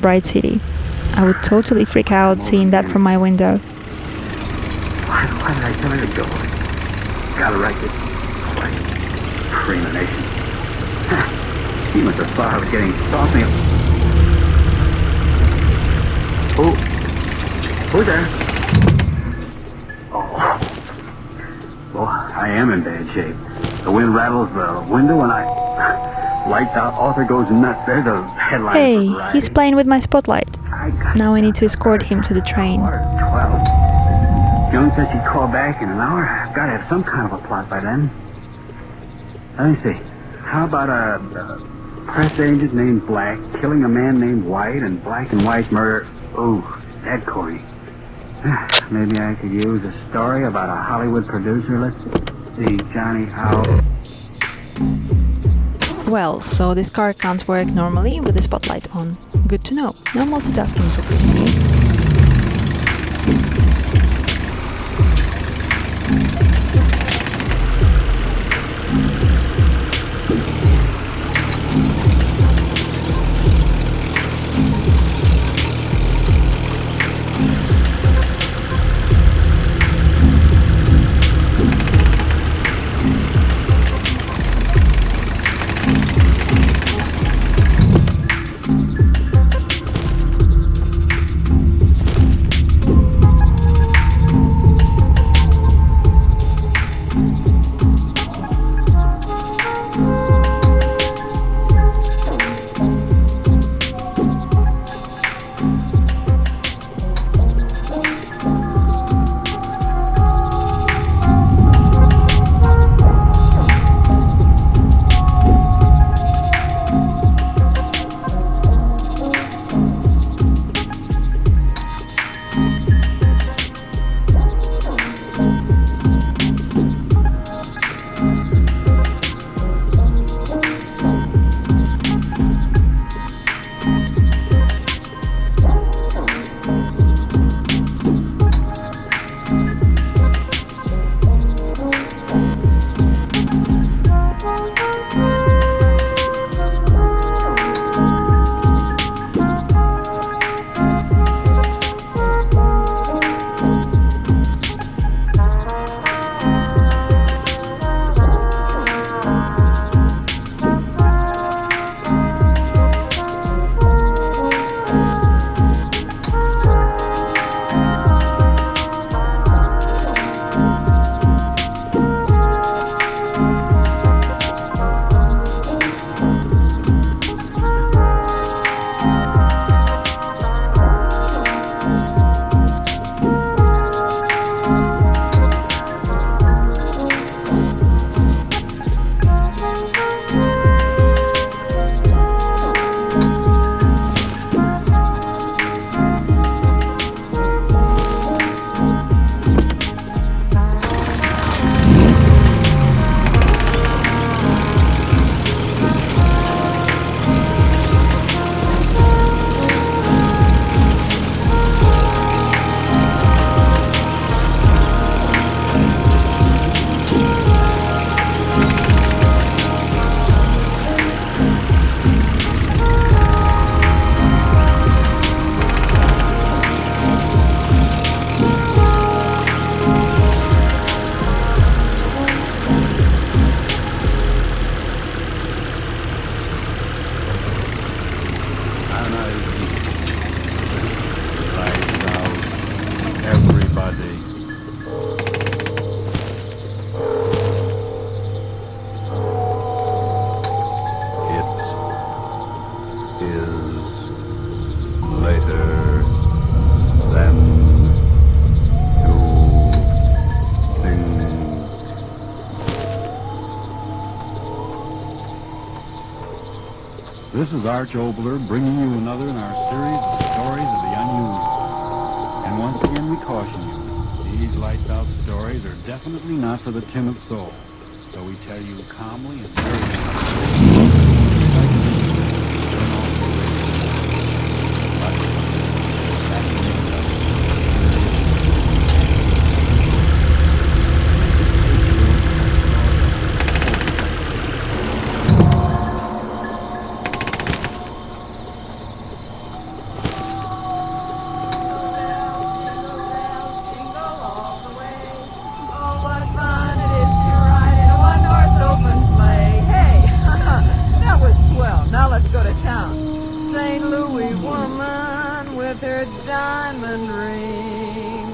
bright city. I would totally freak out seeing that from my window. Why did I tell her to go? Gotta write this. Like, premonition. She must have thought I was getting salty. Oh. Who's there? Oh. Well, I am in bad shape. The wind rattles the window and lights out, author goes nuts. There's a headline. Hey, he's playing with my spotlight. Now I need to escort him to the train. 12. Joan said she'd call back in an hour. I've got to have some kind of a plot by then. Let me see. How about a press agent named Black killing a man named White and black and white murder? Ooh, that corny. Maybe I could use a story about a Hollywood producer. Let's see, Johnny Howe. Well, so this car can't work normally with the spotlight on. Good to know. No multitasking for Christy. This is Arch Obler bringing you another in our series of stories of the unusual. And once again we caution you, these lights out stories are definitely not for the timid soul. So we tell you calmly and very Sweet woman with her diamond ring,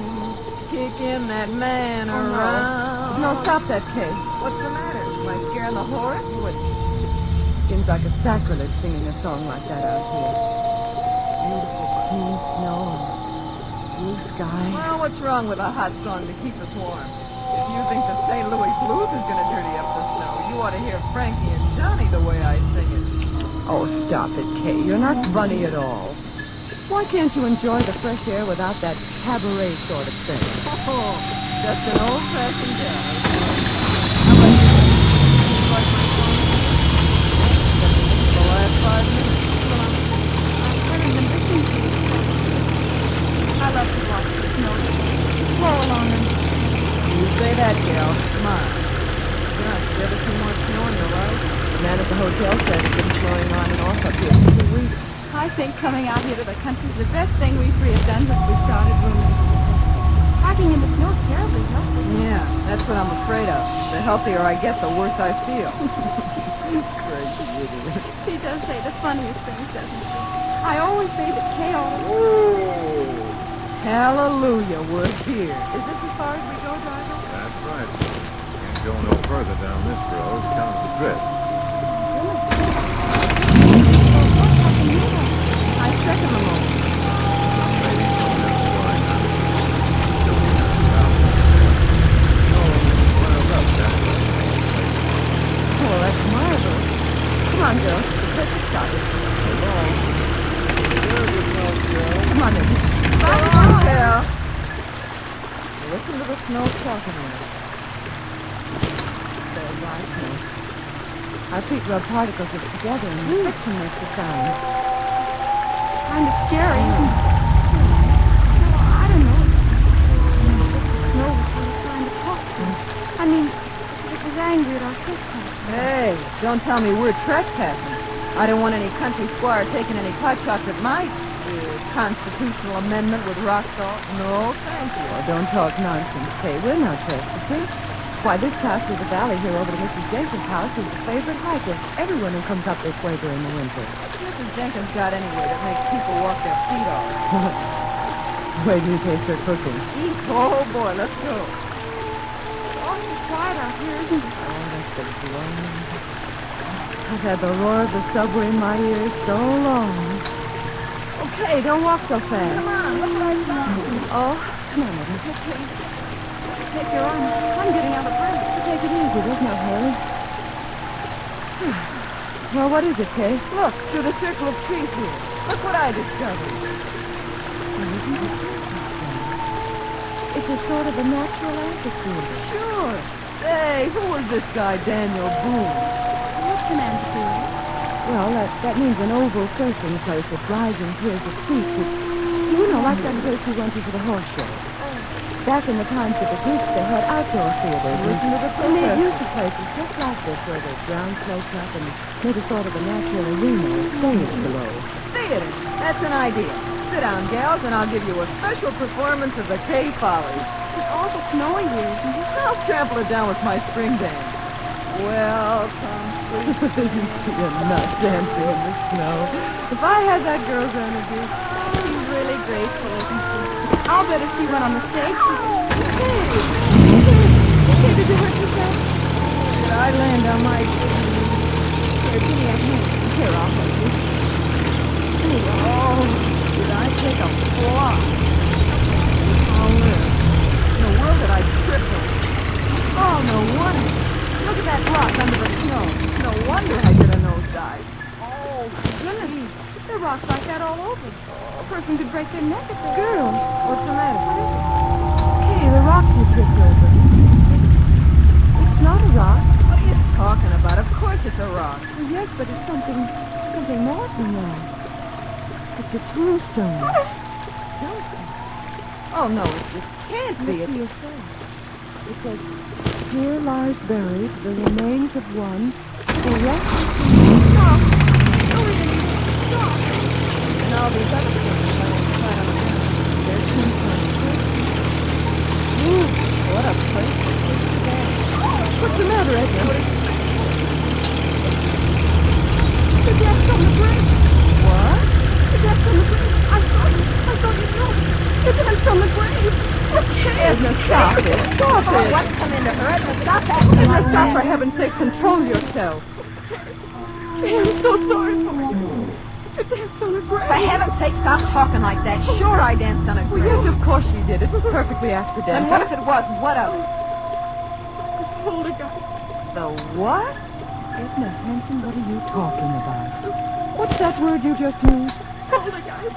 kicking that man around. No, stop that, Kay. What's the matter? Am I scaring the horse? Seems like a sacrilege singing a song like that out here. Beautiful, clean snow and blue sky. Well, what's wrong with a hot song to keep us warm? If you think the St. Louis blues is going to dirty up the snow, you ought to hear Frankie and Johnny the way I sing it. Oh, stop it, Kay. You're not funny at all. Why can't you enjoy the fresh air without that cabaret sort of thing? Oh, just an old-fashioned jazz. How about you? You like my song? The last 5 minutes. Well, I haven't been listening to it. I love to watch the snow pour along and You say that, gal. Come on. Gosh, you ever seen more snow in your life? The man at the hotel said it's been snowing on and off up here for 2 weeks. I think coming out here to the country is the best thing we three have done since we started rooming. Parking in the snow is terribly healthy. Yeah, that's what I'm afraid of. The healthier I get, the worse I feel. Crazy idiot. He does say the funniest things, doesn't he? I always say that Kay always... Hallelujah, we're here. Is this as far as we go, Dargo? That's right. Can't go no further down this road. Count the drift. I second the motion. Maybe coming up the line now. Still be not about. Oh, miles up that way. Oh, that's marvelous. Come on, girls. Let's get started. Come on, then. Come on, Cal. Listen to the snow talking to us. They're right now. Our feet rub particles of it together and the friction makes a sound. Kind of scary, isn't it? Well, I don't know. The snow was really trying to talk to us. I mean, it was angry at our trespass. Hey, don't tell me we're trespassing. I don't want any country squire taking any pot shots at my constitutional amendment with rock salt. No, thank you. Oh, don't talk nonsense, Kay. We're not trespassing. Why, this path through the valley here over to Mrs. Jenkins' house is the favorite hike of everyone who comes up this way during the winter. What's Mrs. Jenkins got anyway that makes people walk their feet off? Wait till you taste her cooking. Oh, boy, let's go. It's awfully quiet out here, isn't it? Oh, that's the blowing. I've had the roar of the subway in my ears so long. Okay, don't walk so fast. Come on, look what I found. Oh, come on, Eddie. Okay. Take your arm. I'm getting out of breath. Take it easy. There's no hurry. Well, what is it, Kay? Look, through the circle of trees here. Look what I discovered. It's a sort of a natural amphitheater. Sure. Say, who was this guy, Daniel Boone? What's an amphitheater? Well, that means an oval racing place with rising tiers of seats. You know, like that place we went to for the horse show. Back in the times of the Greeks, they had outdoor theaters. Listen to the And they professor. used to places just like this, where the ground slopes up and made a sort of a natural arena with stage below. Theater. That's an idea. Sit down, gals, and I'll give you a special performance of the Cave Follies. It's awful snowy here, isn't it? I'll trample it down with my spring dance. Welcome, sweet. You're not dancing in the snow. If I had that girl's energy. She's really graceful, isn't she? I'll bet if she went on the stage, Hey, did you hurt yourself? Did I land on my... Here, give me a hand. Here, I'll help you. Oh, did I take a flop? Oh, Liz. In the world that I tripped on. Oh, no wonder. Look at that rock under the snow. No wonder I did a nosedive. oh, goodness, there are rocks like that all over. A person could break their neck if they... Girl, What's the matter? okay, the rock you tripped over. It's not a rock. What are you talking about? Of course it's a rock. Oh, yes, but it's something more than that. It's a tombstone. Oh, no, it just can't be. Look to your face. It says, "Here lies buried the remains of one who rested Stop. No, really. Stop. And all these other things I won't find on the map. their tombstone." Ooh, what a place to stand. What's the matter, Edna? The death's on the brink. What? The death's Edna, stop it. Stop it. What's come into her? Edna, stop that. Edna, stop, for heaven's sake. Control yourself. I'm so sorry for you. You danced on a grave. For heaven's sake, stop talking like that. Sure, I danced on a Well, grave. yes, of course she did. It was perfectly accidental. And what if it wasn't? What of it? Poltergeist. The what? Edna Hanson, what are you talking about? What's that word you just used? Poltergeist.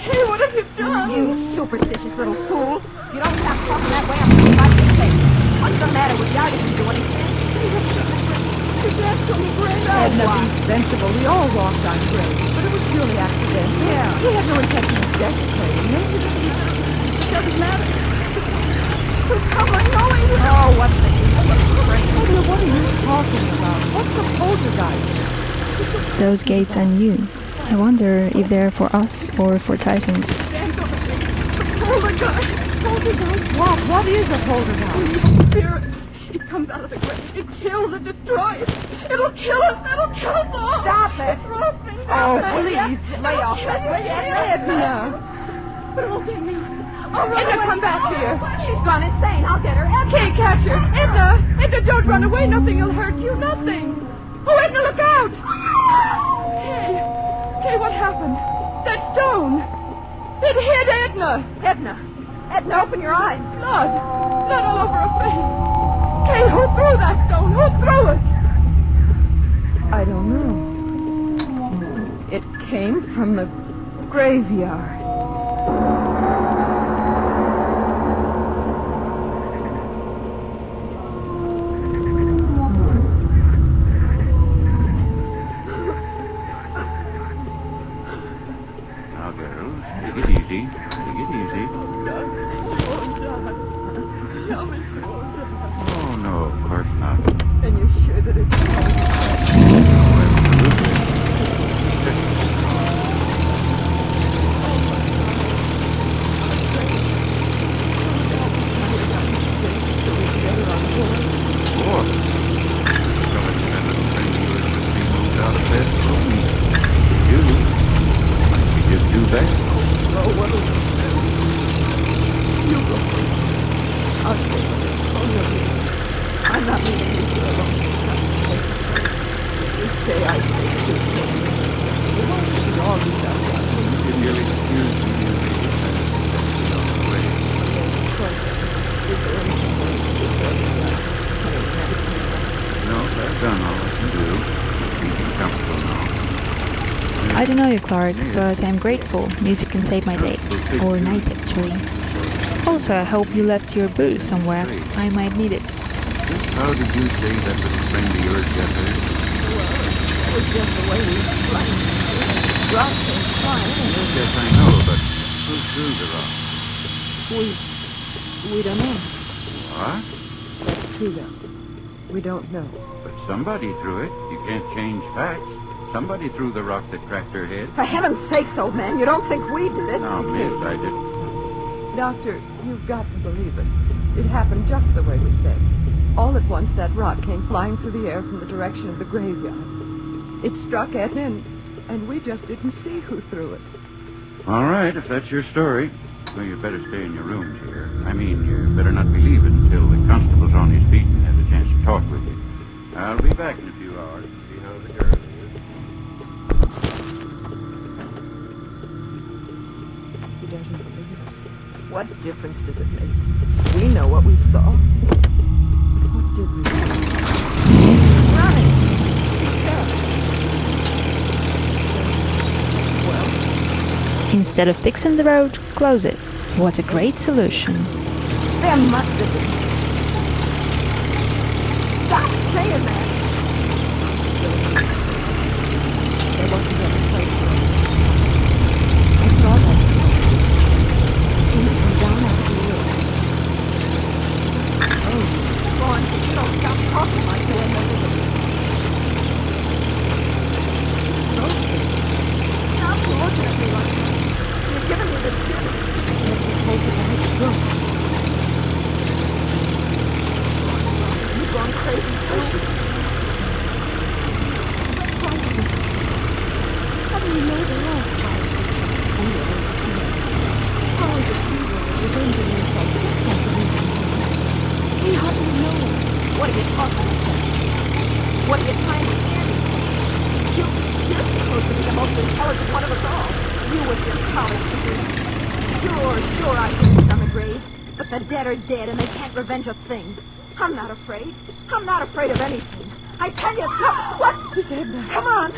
Hey, what have you done? You superstitious little fool. You don't stop talking that way, I'm going to bite your face. What's the matter with you? I didn't do anything. You danced on the grave. Edna, be sensible. We all walked on graves, but it was purely accidental. Yeah. We had no intention of desecrating it. It doesn't matter. We're covering knowing. Oh, what's the use of a grave? Edna, what are you talking about? What's the poltergeist? Those gates are new. I wonder if they're for us or for Titans. Poltergeist. Poltergeist? What is a poltergeist? Spirit. It comes out of the grave. It kills, it destroys. It'll kill us. It'll kill us all. Stop it. It's roasting. Oh, Stop it. please, lay off that. Edna. But it won't get me. All right, Edna, come back here. She's gone insane. I'll get her. Can't catch her. Edna. Edna, don't run away. Nothing will hurt you. Nothing. Oh, Edna, look out. Hey, what happened? That stone. It hit Edna. Edna, open your eyes. Blood all over her face. Kay, who threw that stone? Who threw it? I don't know. It came from the graveyard. Now, girls, take it easy. Take it easy. Oh, no, of course not. And you're sure that it's... I'm not leaving you here alone. You say I say too. You want to be all these outside. If you'll excuse me, you may be on the way. Is there anything more you can do? No, I've done all I can do. Feeling comfortable now. I don't know you, Clark, but I'm grateful. Music can save my day. Or night, actually. Also, I hope you left your booze somewhere. I might need it. Just how did you say that little friend of yours got hurt? It was just the way we flying. Rocks and flying. Yes, I know, but who threw the rock? We don't know. What? That's true, though. We don't know. But somebody threw it. You can't change facts. Somebody threw the rock that cracked her head. For heaven's sakes, old man, you don't think we did it? Now, miss, I didn't. Doctor, you've got to believe it. It happened just the way we said. All at once, that rock came flying through the air from the direction of the graveyard. It struck Edna, and we just didn't see who threw it. All right, if that's your story. Well, you better stay in your rooms here. I mean, you better not be leaving until the constable's on his feet and has a chance to talk with you. I'll be back in a few hours to see how the girl is. He doesn't believe us. What difference does it make? We know what we saw. But what did we see? Running! Well, Instead of fixing the road, close it. What a great solution. There must have been. Stop saying that. there wasn't any place for it. I saw that. It seemed to come down out of the earth. Oh, go on, you don't stop talking like that. Stop looking at me like that. You're giving me the shiver. That's the place that I had struck. You've gone crazy too. college degree. Sure, I can emigrate. But the dead are dead, and they can't revenge a thing. I'm not afraid. I'm not afraid of anything. I tell you, stop. What? It's Edna. Come on.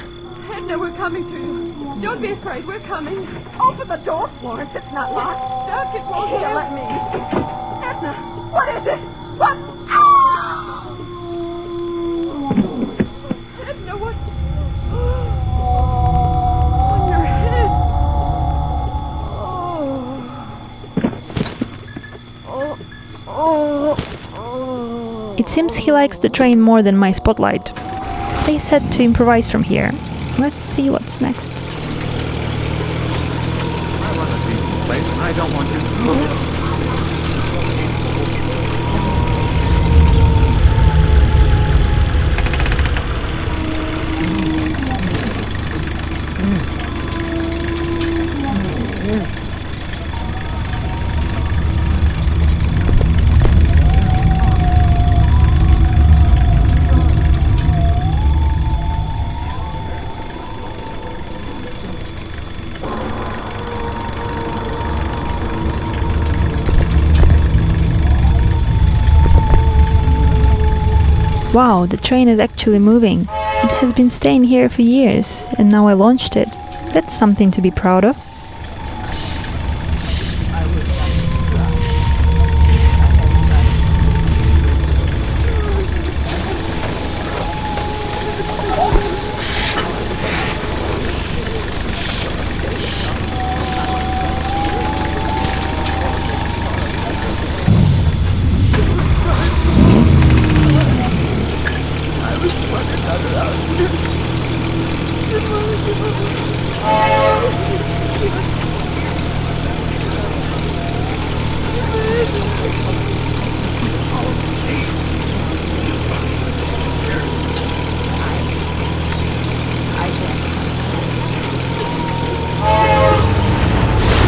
Edna, we're coming to you. Don't be afraid. We're coming. Open the door, Florence. It's not locked. Duck, it won't Here, help. let me. Edna, what is it? What? Ah! Edna, what? On your head. It seems he likes the train more than my spotlight. They said to improvise from here. Let's see what's next. I run a decent place, and I don't want you. Wow, the train is actually moving. It has been staying here for years, and now I launched it. That's something to be proud of.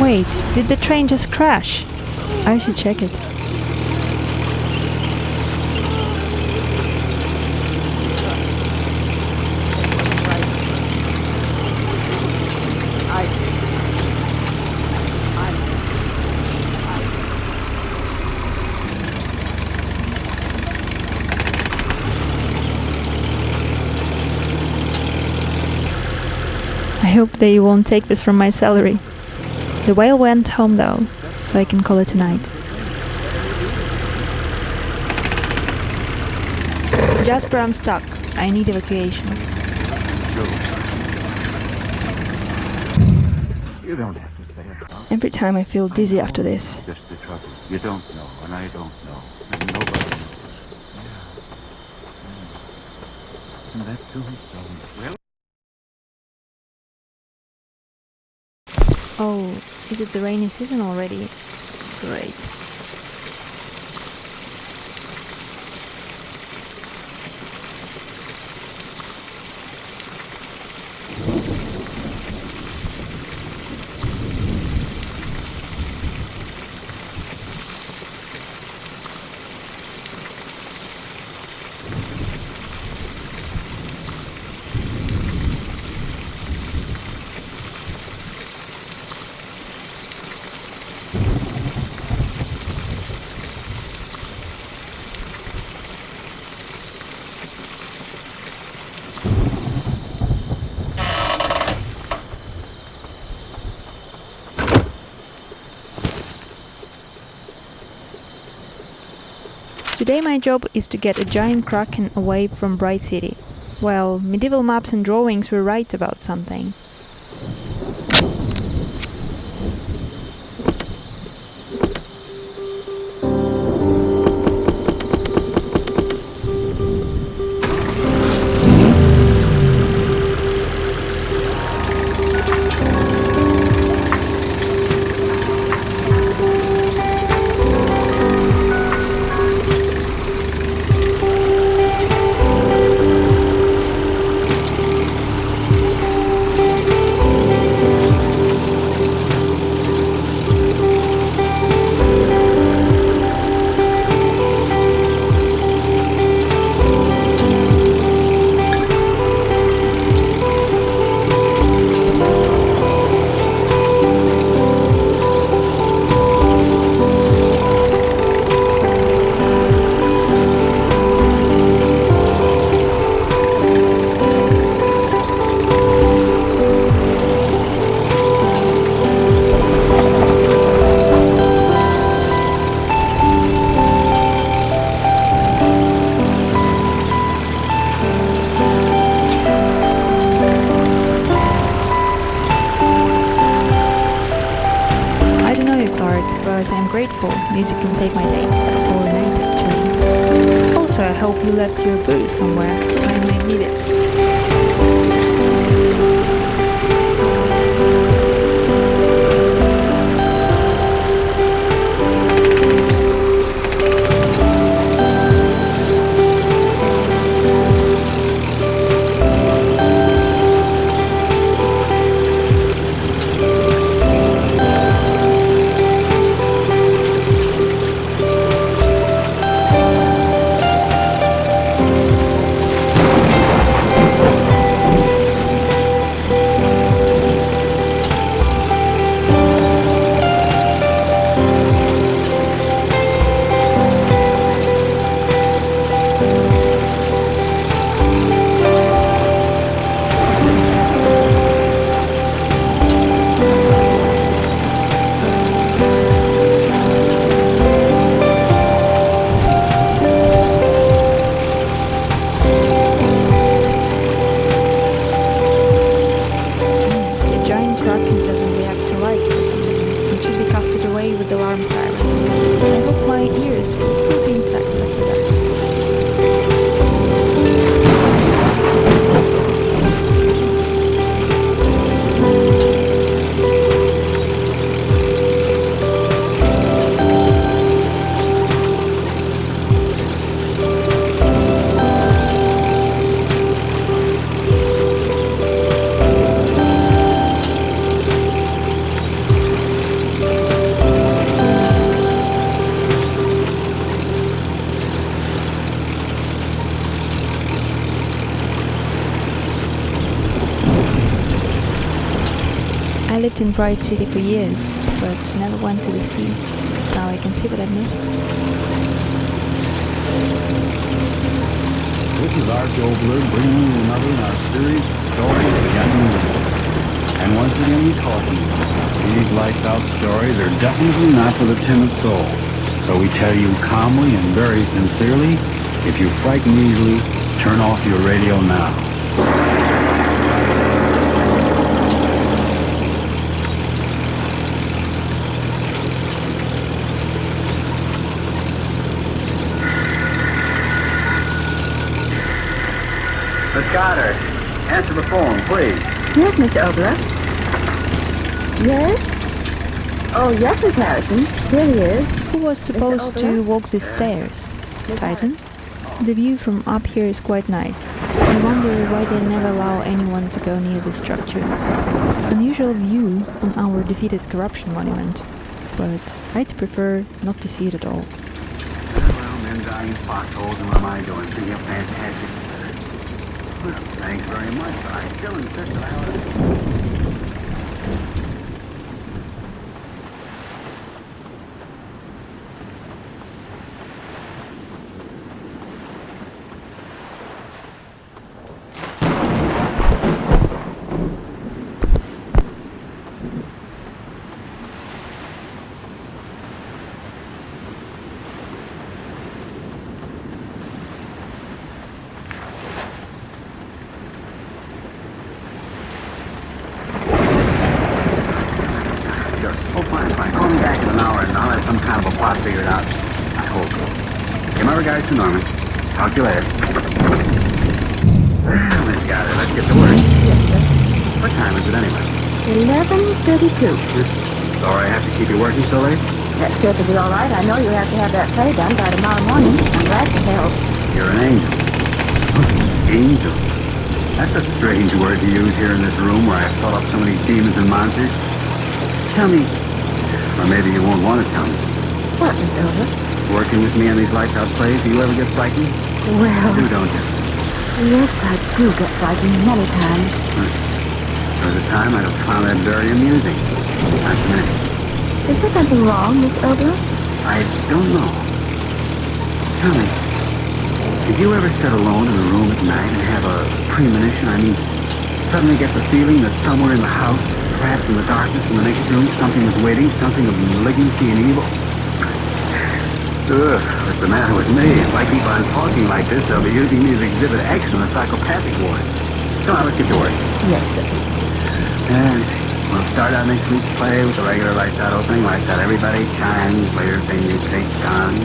Wait, did the train just crash? I should check it. I hope they won't take this from my salary. The whale went home though, so I can call it a night. Jasper, I'm stuck. I need evacuation. You don't have to say it. Every time I feel dizzy after this. Just the trouble. You don't know, and I don't know, and nobody knows. Yeah. And that too is so well. Oh, is it the rainy season already? Great. Today my job is to get a giant kraken away from Bright City. Well, medieval maps and drawings were right about something. dark, but I'm grateful. Music can save my day. Or night, actually. Also, I hope you left your booze somewhere. I might need it. With alarm sirens. I hope my ears will still be intact after that. I lived in Bright City for years, but never went to the sea. Now I can see what I missed. This is Arch Obler bringing you another in our series of stories of the unusual. And once again we caution you, these lights out stories are definitely not for the timid soul. So we tell you calmly and very sincerely, if you frighten easily, turn off your radio now. Miss Carter, answer the phone, please. Yes, Mr. Obler. Yes? Oh, yes, Miss Harrison. Here he is. Who was supposed to Obler? walk the stairs? Titans? The view from up here is quite nice. I wonder why they never allow anyone to go near the structures. Unusual view on our defeated corruption monument, but I'd prefer not to see it at all. Well, men dying in foxholes, and what am I doing? Pretty fantastic. Well, thanks very much, but I still insist that I ought to... Call me back in an hour and I'll have some kind of a plot figured out. I hope. Give my regards to Norman. Talk to you later. Well, Miss Goddard, let's get to work. Yes, sir. What time is it anyway? 11:32. Sorry I have to keep you working so late? That's sure to be all right. I know you have to have that play done by tomorrow morning. I'm glad to help. You're an angel. Angel? That's a strange word to use here in this room where I've thought up so many demons and monsters. Tell me, or maybe you won't want to tell me. What, Miss Obler? Working with me on these lights out plays, do you ever get frightened? Well, You do, don't you? yes, I do get frightened many times. There was a time I'd have found that very amusing. Not to mention. Is there something wrong, Miss Obler? I don't know. Tell me, did you ever sit alone in a room at night and have a premonition? I mean, suddenly get the feeling that somewhere in the house, perhaps in the darkness in the next room, something was waiting, something of malignancy and evil? Ugh, what's the matter with me? If I keep on talking like this, they'll be using me as Exhibit X in the psychopathic ward. Come on, let's get to work. Yes, sir. And, We'll start out next week's play with the regular lights out opening, lights out everybody, chimes, later venue, take guns.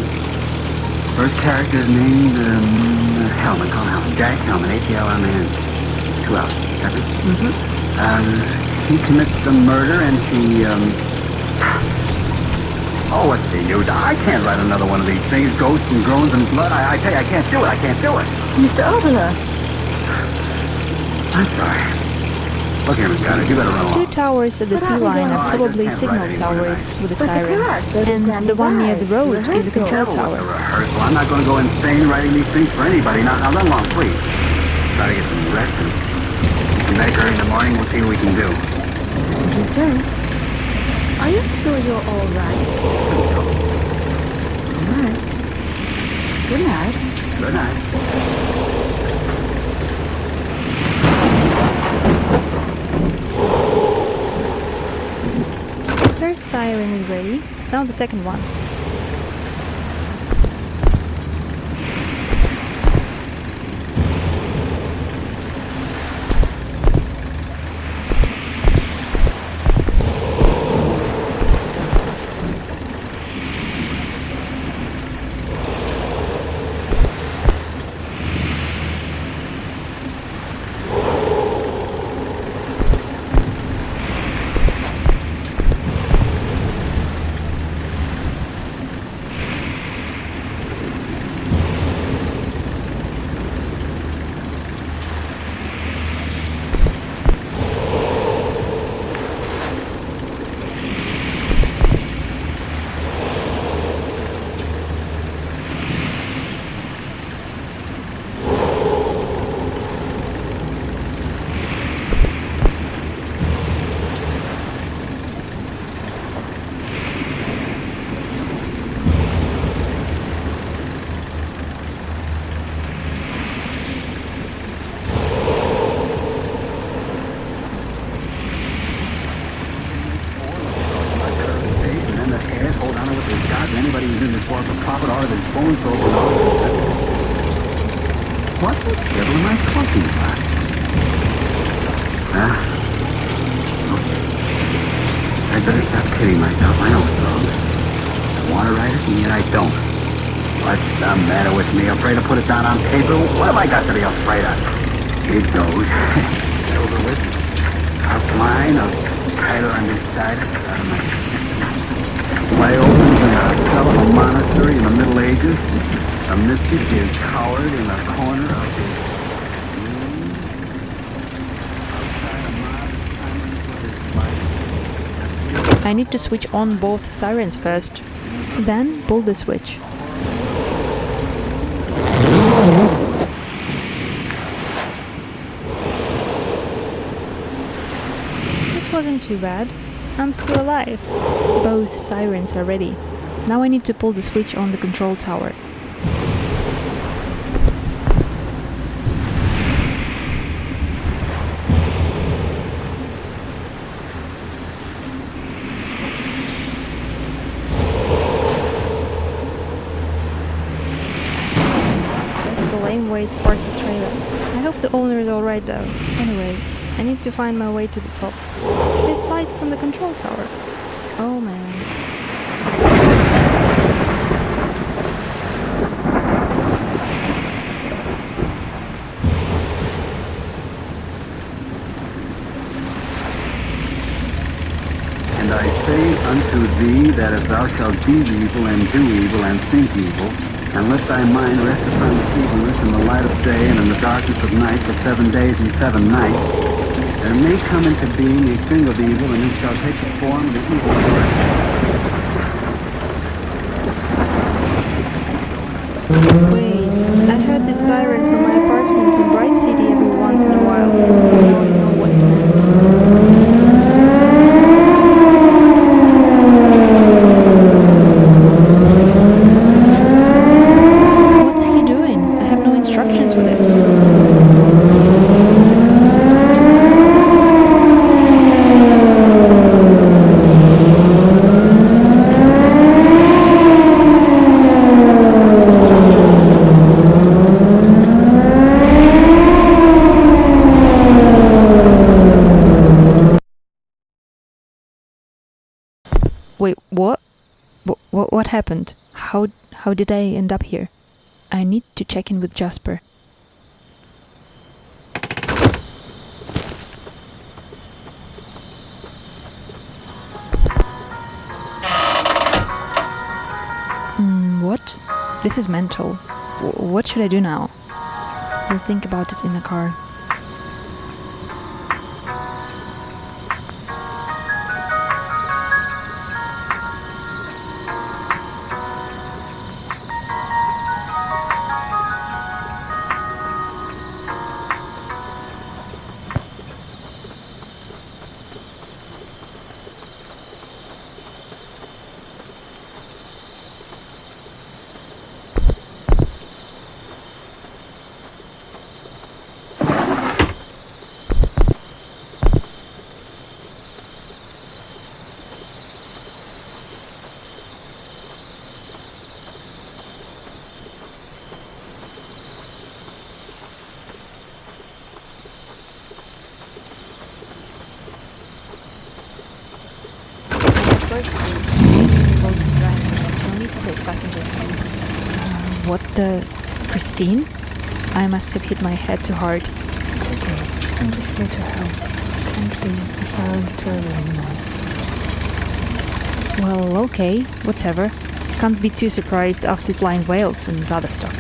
First character is named Hellman, call him Hellman. Jack Hellman, H-E-L-M-A-N. 2 hours. Happy? He commits the murder and she, Oh, what's the use? I can't write another one of these things. Ghosts and groans and blood. I tell you, I can't do it. I can't do it. Mr. Oboler. I'm sorry. Look here, Miss Goddard, you better run along. 2 towers at the sea line are probably signal towers with the sirens, and the one near the road is a control What's a tower. rehearsal? I'm not going to go insane writing these things for anybody. Now run along, please. Try to get some rest and come back early in the morning. We'll see what we can do. Okay. Are you sure you're all right? All right. Good night. Good night. First siren is ready, now the second one. Anybody who's in this war for profit or their phones open all. What the devil am I talking about? I better stop kidding myself. I know it's wrong. I want to write it, and yet I don't. What's the matter with me? Afraid to put it down on paper? What have I got to be afraid of? It goes. Get over with. Outline of title undecided. Play opens in a telephone monastery in the Middle Ages. A mystic is cowered in a corner of his room. Outside a modest timer for his life. I need to switch on both sirens first, then pull the switch. This wasn't too bad. I'm still alive. Both sirens are ready. Now I need to pull the switch on the control tower. That's a lame way to park the trailer. I hope the owner is alright though. Anyway, I need to find my way to the top. Should I slide from the control tower? Oh man. And I say unto thee that if thou shalt deed evil and do evil and think evil, and let thy mind rest upon the feebleness in the light of day and in the darkness of night for 7 days and 7 nights, there may come into being a thing of evil, and it shall take the form of the evil spirit. Wait, I heard this siren from my apartment in Bright City every once in a while. Now I know what it meant. What's he doing? I have no instructions for this. Wait, what? What happened? How did I end up here? I need to check in with Jasper. What? This is mental. What should I do now? We'll think about it in the car. What the... Christine? I must have hit my head too hard. Okay, I'm just here to help. Can't be a silent killer anymore. Well, okay, whatever. Can't be too surprised after flying whales and other stuff.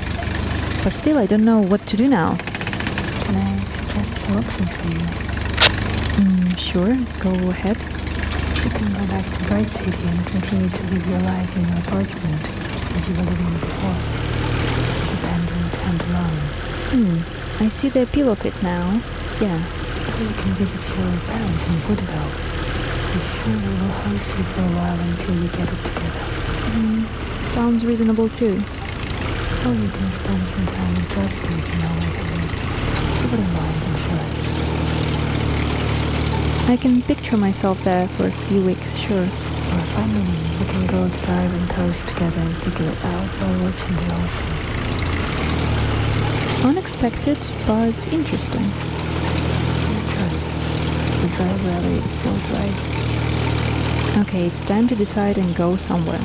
But still, I don't know what to do now. Can I suggest some options for you? Sure, go ahead. You can go back to Bright City and continue to live your life in your apartment as you were living before. Independent and alone. I see the appeal of it now. Yeah. Or you can visit your parents in Woodville. I'm sure we will host you for a while until you get it together. Sounds reasonable too. Or you can spend some time in Jasper if you know where to live. You wouldn't mind, I'm sure. I can picture myself there for a few weeks, sure. Or finally, we can go to the Iron Coast together and figure it out while watching the ocean. Unexpected, but interesting. Your choice. We drive wherever it feels right. Okay, it's time to decide and go somewhere.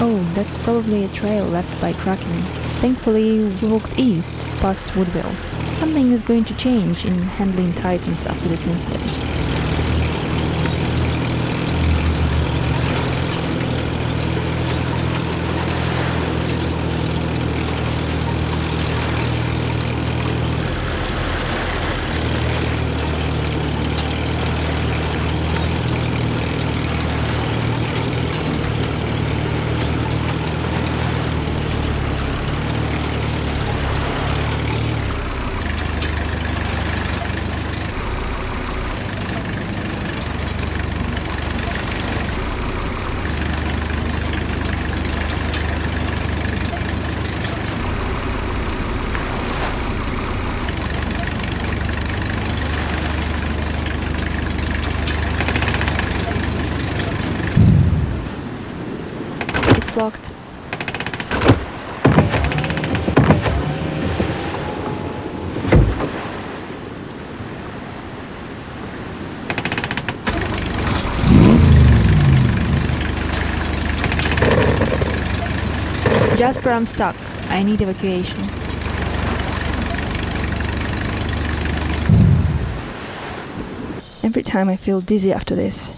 Oh, that's probably a trail left by Kraken. Thankfully, we walked east, past Woodville. Something is going to change in handling Titans after this incident. It's locked. Jasper, I'm stuck. I need evacuation. Every time I feel dizzy after this.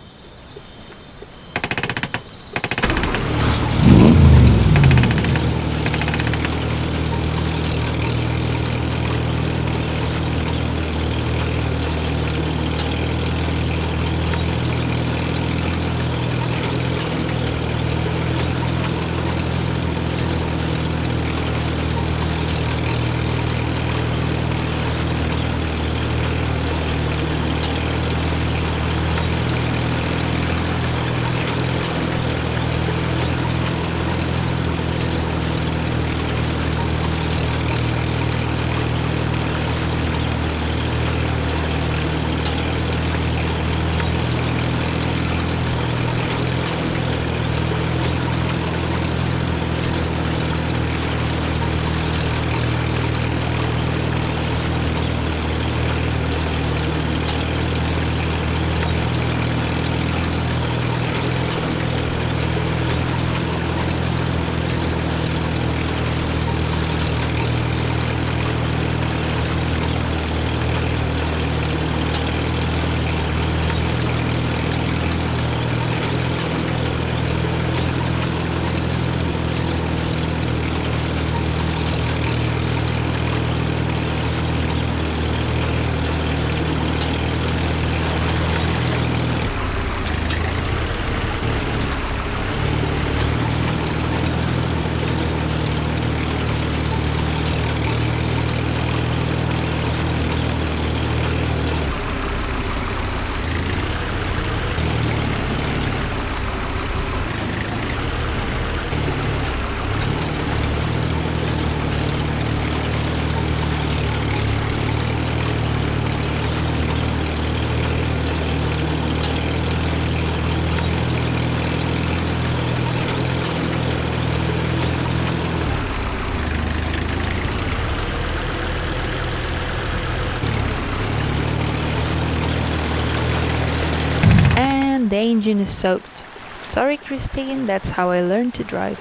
The engine is soaked. Sorry, Christine, that's how I learned to drive.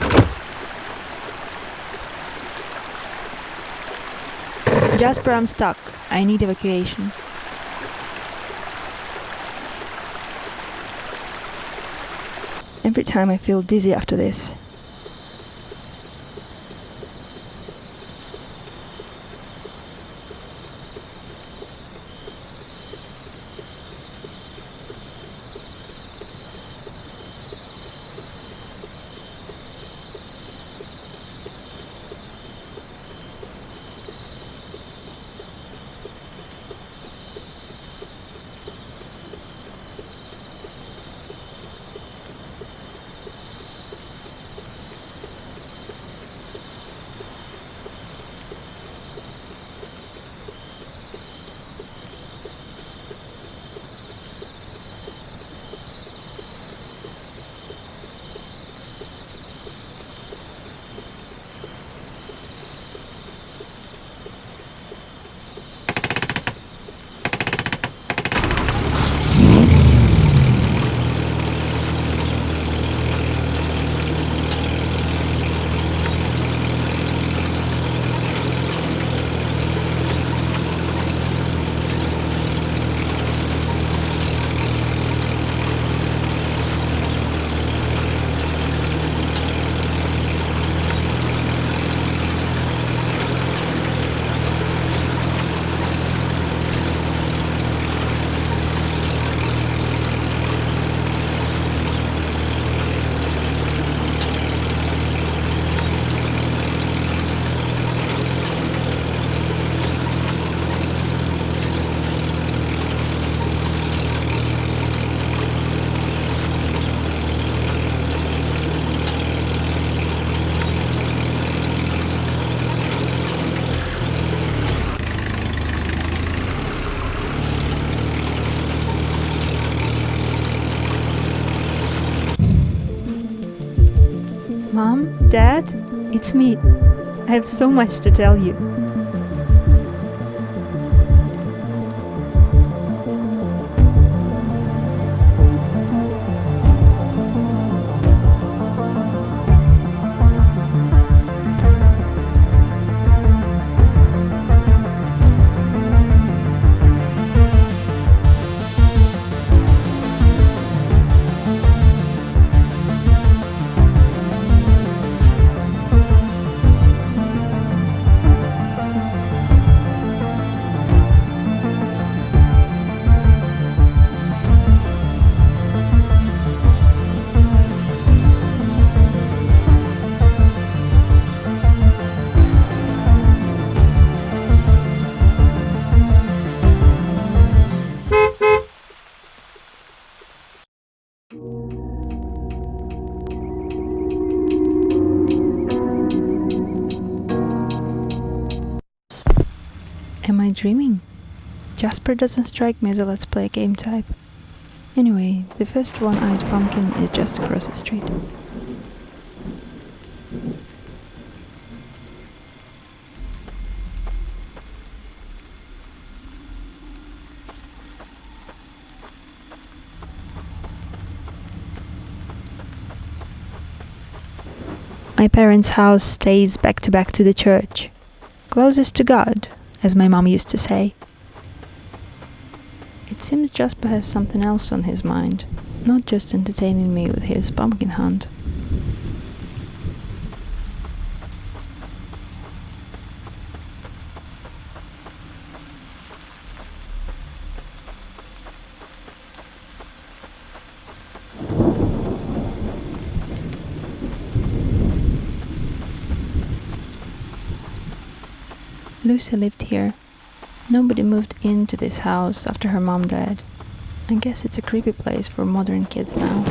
Jasper, I'm stuck. I need evacuation. Every time I feel dizzy after this. Mom, Dad, it's me. I have so much to tell you. dreaming? Jasper doesn't strike me as a let's play a game type. Anyway, the first one-eyed pumpkin is just across the street. My parents' house stays back to back to the church. Closest to God, as my mom used to say. It seems Jasper has something else on his mind, not just entertaining me with his pumpkin hunt. Lucy lived here. Nobody moved into this house after her mom died. I guess it's a creepy place for modern kids now.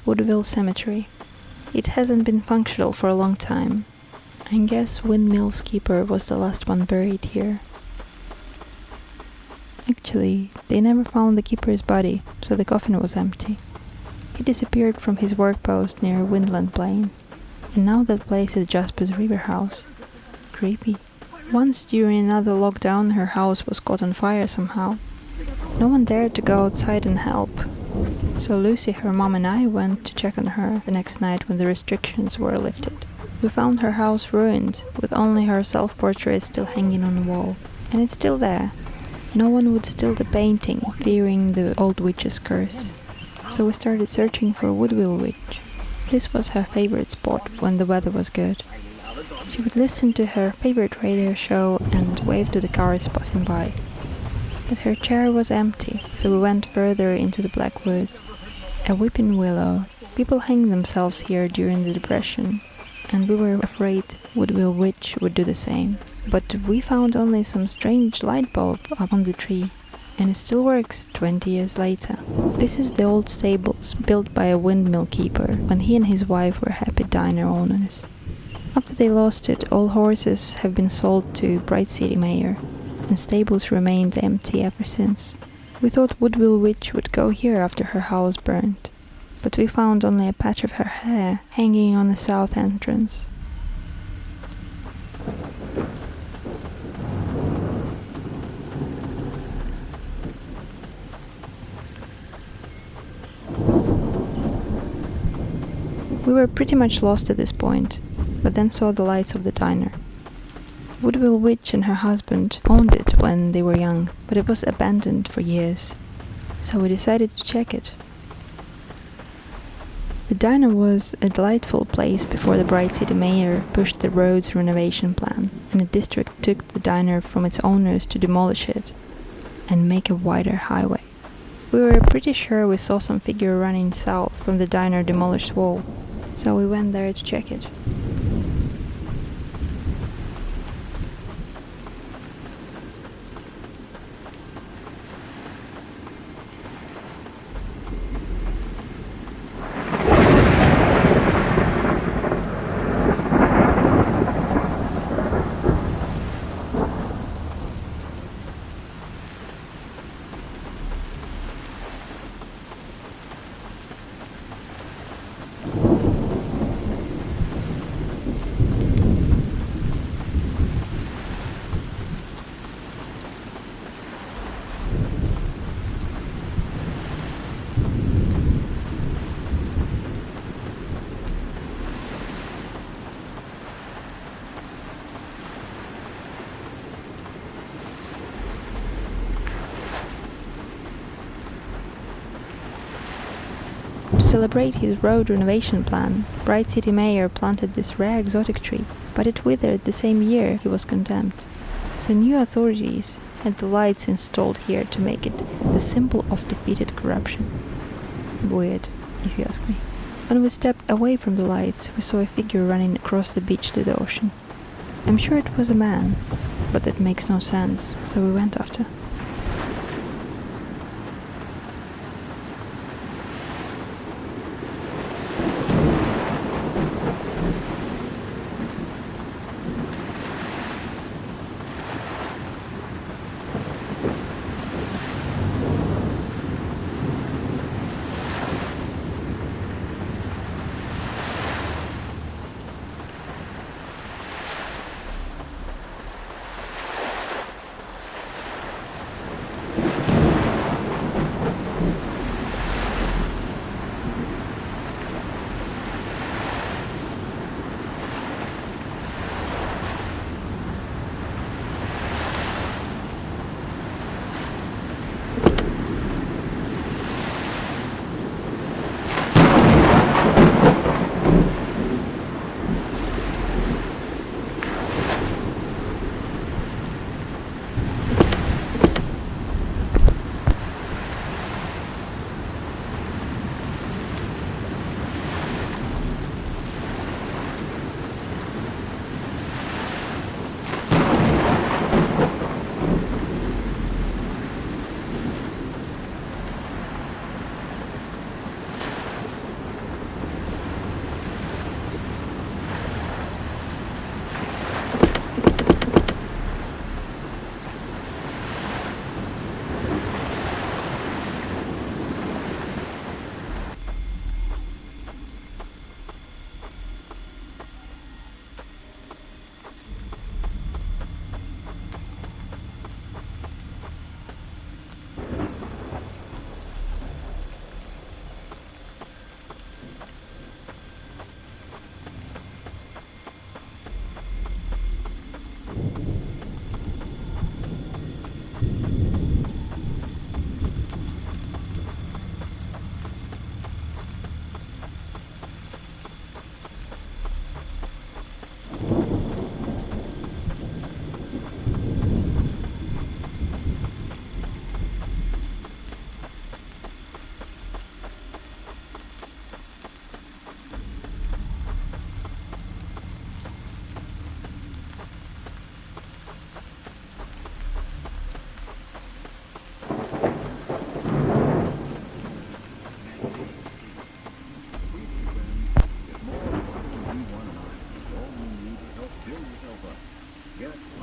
was Woodville Cemetery. It hasn't been functional for a long time. I guess Windmill's keeper was the last one buried here. Actually, they never found the keeper's body, so the coffin was empty. He disappeared from his work post near Windland Plains, and now that place is Jasper's river house. Creepy. Once during another lockdown her house was caught on fire somehow. No one dared to go outside and help, so Lucy, her mom and I went to check on her the next night when the restrictions were lifted. We found her house ruined, with only her self-portrait still hanging on the wall, and it's still there. No one would steal the painting, fearing the old witch's curse. So we started searching for Woodville Witch. This was her favorite spot when the weather was good. She would listen to her favorite radio show and wave to the cars passing by. But her chair was empty, so we went further into the Black Woods. A weeping willow. People hanged themselves here during the Depression, and we were afraid Woodville Witch would do the same. But we found only some strange light bulb up on the tree, and it still works 20 years later. This is the old stables built by a windmill keeper when he and his wife were happy diner owners. After they lost it, all horses have been sold to Bright City Mayor, and stables remained empty ever since. We thought Woodville Witch would go here after her house burned, but we found only a patch of her hair hanging on the south entrance. We were pretty much lost at this point, but then saw the lights of the diner. Woodville Witch and her husband owned it when they were young, but it was abandoned for years, so we decided to check it. The diner was a delightful place before the Bright City Mayor pushed the road's renovation plan, and the district took the diner from its owners to demolish it and make a wider highway. We were pretty sure we saw some figure running south from the diner demolished wall, so we went there to check it. To celebrate his road renovation plan, Bright City Mayor planted this rare exotic tree, but it withered the same year he was condemned. So new authorities had the lights installed here to make it the symbol of defeated corruption. Weird, if you ask me. When we stepped away from the lights, we saw a figure running across the beach to the ocean. I'm sure it was a man, but that makes no sense, so we went after.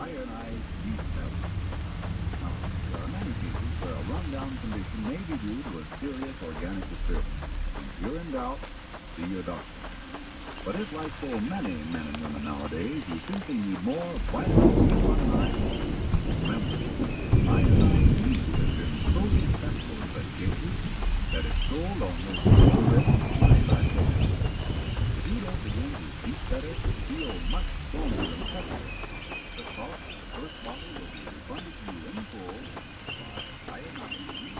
ionized heat level. Now, there are many cases where a rundown condition may be due to a serious organic disturbance. If you're in doubt, see your doctor. But if, like so many men and women nowadays, you simply need more vitamin B1 remember, ionized heat has been so successful in such cases that it's sold on this $95. If you don't begin to eat better, feel much stronger and healthier, the cost of the first bottle will be refunded to you in full by ionized heat.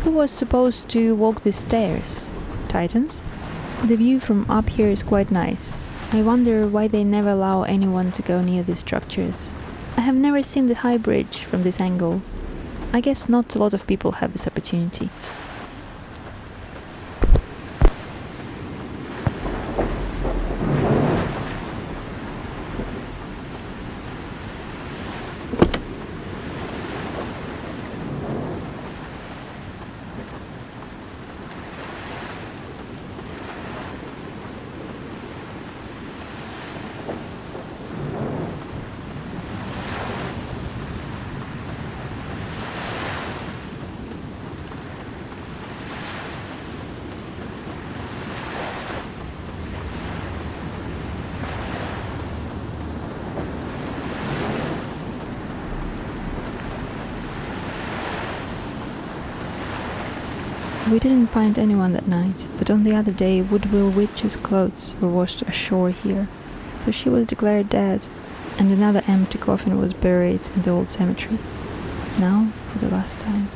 Who was supposed to walk these stairs? Titans? The view from up here is quite nice. I wonder why they never allow anyone to go near these structures. I have never seen the High Bridge from this angle. I guess not a lot of people have this opportunity. We didn't find anyone that night, but on the other day Woodville Witch's clothes were washed ashore here, so she was declared dead, and another empty coffin was buried in the old cemetery. Now for the last time.